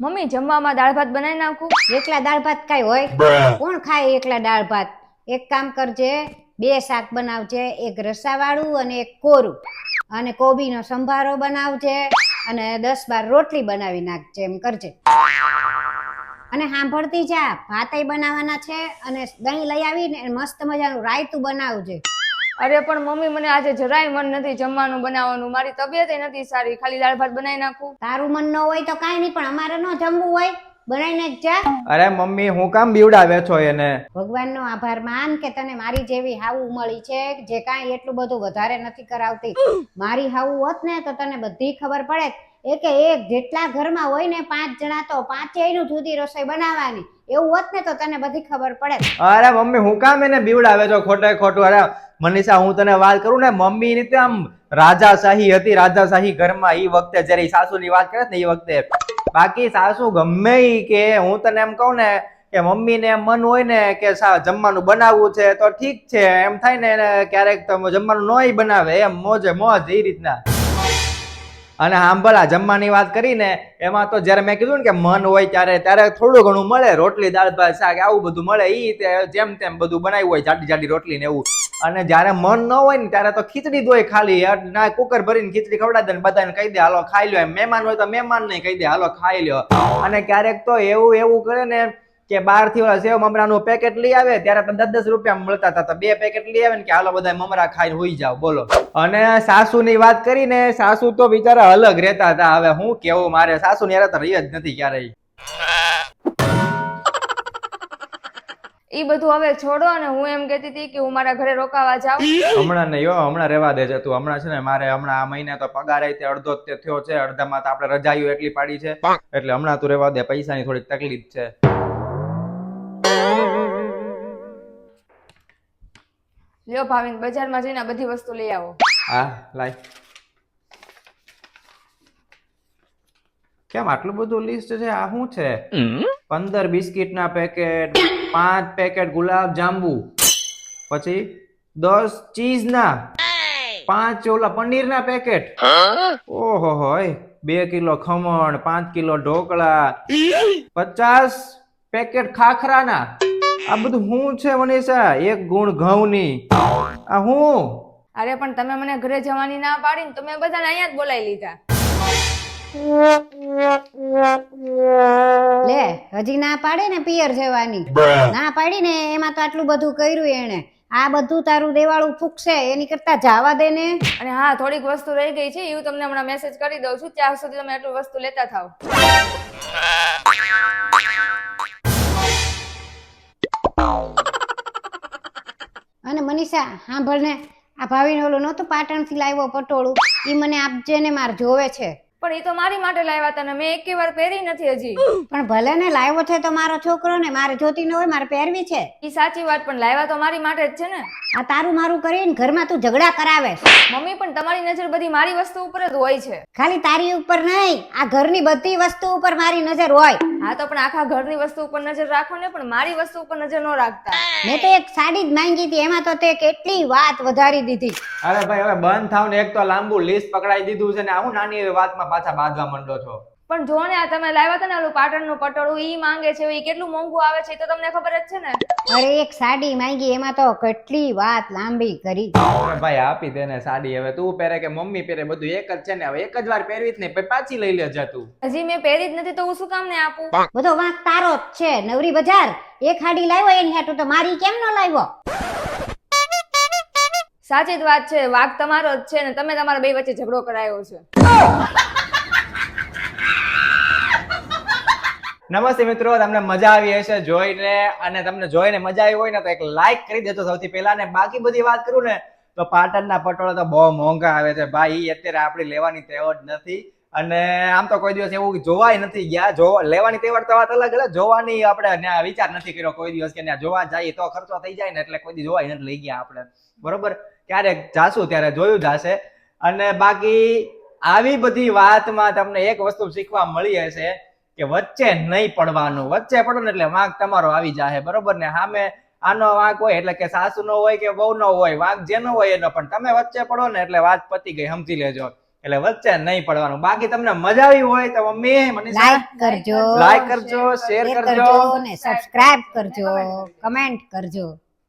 Mummy જમવામાં દાળ ભાત બનાવી નાખું. એકલા દાળ ભાત કઈ હોય? કોણ ખાય એકલા દાળ ભાત? એક કામ કરજે, 2 શાક બનાવજે, એક રસાવાળું અને એક કોરું, અને કોબીનો સંભારો બનાવજે, અને 10-12 રોટલી બનાવી નાખજે. એમ કરજે. અને સાંભળતી જા, ભાતય બનાવવાના છે, અને દહીં લઈ આવીને મસ્ત મજાનું રાયતું બનાવજે. અરે પણ મમ્મી મને આજે જરાય મન નથી જમવાનું બનાવવાનું. મારી તબિયત નથી સારી. ખાલી દાળ ભાત બનાવી નાખું. તારું મન ન હોય તો કાંઈ નહીં, પણ અમારે ન જમવું હોય, બનાવીને જ જા. અરે મમ્મી હું કામ બીવડાવે છો એને? ભગવાનનો આભાર માન કે તને મારી જેવી હાવું મળી છે, જે કાંઈ એટલું બધું વધારે નથી કરાવતી. મારી હાવું હોત ને તો તને બધી ખબર પડે. એક જેટલા ઘરમાં હોય ને 5 જણા તો 5યનું જુદી રસોઈ બનાવવાની. એવું હોત ને તો તને બધી ખબર પડે. અરે મમ્મી હું કામ એને બીવડાવે છો ખોટે ખોટું? અરે મનીષા, હું તને વાત કરું ને, મમ્મી ની તો આમ રાજાશાહી હતી, રાજાશાહી ઘરમાં. ઈ વખતે જયારે સાસુની વાત કરે ને, એ વખતે. બાકી સાસુ ગમે ઈ કે, હું તને એમ કહું ને કે મમ્મી ને મન હોય ને કે જમવાનું બનાવવું છે તો ઠીક છે, એમ થાય ને એને ક્યારેક તો જમવાનું નોય બનાવે, એમ મોજે મોજ એ રીતના. અને સાંભળ, આ જમવાની વાત કરીને એમાં તો જયારે મેં કીધું ને કે મન હોય ત્યારે થોડું ઘણું મળે. રોટલી, દાળ ભાત, શાક આવું બધું મળે. ઈ જેમ તેમ બધું બનાવ્યું હોય, જાડી જાડી રોટલી ને એવું. અને જયારે મન ન હોય ને ત્યારે તો ખીચડી જ હોય ખાલી. ના કુકર ભરીને ખીચડી ખવડાવી દે ને બધાને કહી દે હાલો ખાઈ લો. એમ મહેમાન હોય તો મહેમાન ને કહી દે હાલો ખાઈ લો. અને ક્યારેક તો એવું કરે ને કે બહાર થી ઓલા સેવ મમરાનું પેકેટ લઈ આવે, ત્યારે તો 10-10 રૂપિયા મળતા હતા. તો 2 પેકેટ લઈ આવે ને કે હાલો બધા મમરા ખાઈને હોઈ જાવ. બોલો. અને સાસુ ની વાત કરીને, સાસુ તો બિચારા અલગ રહેતા હતા. હવે હું કેવું, મારે સાસુ ની તો રહી જ નથી ક્યારેય. ઈ બધું હવે છોડો, અને હું એમ કહેતી હતી કે હું મારા ઘરે રોકાવા જાઉં. હમણાં નહીં હો, હમણાં રહેવા દેજે તું. હમણાં છે ને મારે હમણાં આ મહિને તો પગાર આવી અડધો જ થયો છે, અડધામાં તો આપણે રજાઈઓ એટલી પાડી છે, એટલે હમણાં તું રહેવા દે. પૈસાની થોડીક તકલીફ છે. લ્યો ભાવિન, બજારમાં જઈને આ બધી વસ્તુ લઈ આવો. હા લાય. કેમ આટલું બધું લિસ્ટ છે? આ શું છે? 15 બિસ્કિટ ના પેકેટ, 5 પેકેટ ગુલાબ જાંબુ, પછી 10 ચીઝ ના, 5 ઓલા પનીર ના પેકેટ. ઓહો હોય, 2 kilo khaman, 5 kilo dhokla, 50 packet khakhra ના. આ બધું શું છે મનીષા? 1 ગુણ ઘઉં ની. આ હું? અરે પણ તમે મને ઘરે જવાની ના પાડી ને, તમે બધાને અહીંયા જ બોલાવી લીધા. લે, હજી ના પાડે ને પિયર જવાની. ના પાડી ને એમાં તો આટલું બધું કર્યું એને. આ બધું તારું દેવાળું ફૂકશે, એની કરતા જવા દે ને. અને હા, થોડીક વસ્તુ રહી ગઈ છે, એવું તમને હમણાં મેસેજ કરી દઉં છું. ત્યાં સુધી તમે એટલું વસ્તુ લેતા થાવ. અને મનીષા સાંભળ ને, આ ભાવિને ઓલું નહોતું પાટણથી લાવ્યો પટોળું, ઈ મને આપજે ને, માર જોવે છે. પણ એ તો મારી માટે લાવ્યા હતા ને મેં એકે વાર પહેરી નથી હજી. પણ ભલે ને, લાવ્યો છે તો મારો છોકરો ને, મારે જોતી ન હોય, મારે પહેરવી છે. ઈ સાચી વાત, પણ લાવ્યા તો મારી માટે જ છે ને. આ તારું મારું કરીને ઘરમાં તું ઝઘડા કરાવે. મમ્મી પણ તમારી નજર બધી મારી વસ્તુ ઉપર જ હોય છે. ખાલી તારી ઉપર નહીં, આ ઘરની બધી વસ્તુ ઉપર મારી નજર હોય. હા તો પણ આખા ઘરની વસ્તુ ઉપર નજર રાખો ને, પણ મારી વસ્તુ ઉપર નજર ન રાખતા. મેં તો એક સાડી જ માંગી હતી, એમાં તો તે કેટલી વાત વધારી દીધી. અરે ભાઈ હવે બંધ થાવ ને. એક તો લાંબુ લિસ્ટ પકડાઈ દીધું છે ને, આવું નાની એવી વાતમાં પાછા બાંધવા માંડો છો. પણ જો ને, આ તમે લાવ્યા હતા ને ઓલું પાટણનું પટોળું, ઈ માંગે છે, ઈ કેટલું મોંઘું આવે છે, એ તો તમને ખબર જ છે ને. અરે એક સાડી માંગી, એમાં તો કેટલી વાત લાંબી કરી. અરે ભાઈ આપી દે ને સાડી. હવે તું પહેરે કે મમ્મી પહેરે, બધું એક જ છે ને. હવે એક જ વાર પહેરવી જ ને, પછી પાછી લઈ લેજે તું. હજી મેં પહેરી જ નથી તો હું શું કામ ને આપું? બધો વાંક તારો જ છે. નવરી બજાર એક હાડી લાવ્યો એની હાટું, તો મારી કેમ ન લાવ્યો? સાચી જ વાત છે, વાક તમારો જ છે ને, તમે તમારા બે વચ્ચે ઝઘડો કરાયો છે. નમસ્તે મિત્રો, તમને મજા આવી હશે જોઈને. અને તમને જોઈને મજા આવી હોય ને તો એક લાઈક કરી દેજો સૌથી પહેલા. ને બાકી બધી વાત કરું ને તો પાટણના પટોળા તો બહુ મોંઘા આવે છે ભાઈ. અત્યારે આપણી લેવાની ટેવ જ નથી. અને આમ તો કોઈ દિવસ એવું જોવાય નથી ગયા. લેવાની તેવડ તો વાત અલગ અલગ, જોવાની આપણે વિચાર નથી કર્યો કોઈ દિવસ કે ત્યાં જોવા જઈએ તો ખર્ચો થઈ જાય ને, એટલે કોઈ દિવસ જોવાય નથી લઈ ગયા આપણે. બરોબર, ક્યારેક જાશું ત્યારે જોયું જશે. અને બાકી આવી બધી વાતમાં તમને એક વસ્તુ શીખવા મળી હશે કે વચ્ચે નહીં પડવાનું. વચ્ચે પડો ને એટલે વાંક તમારો આવી જાય. બરોબર ને? સામે આનો વાંક હોય એટલે કે સાસુ નો હોય કે બહુ નો હોય, વાંક જેનો હોય એનો, પણ તમે વચ્ચે પડો ને એટલે વાત પતી ગઈ, સમજી લેજો. એટલે વચ્ચે નહીં પડવાનું. બાકી તમને મજા આવી હોય તો મમ્મી મનીષા લાઈક કરજો, લાઈક કરજો, શેર કરજો. ને સબસ્ક્રાઇબ કરજો, કમેન્ટ કરજો.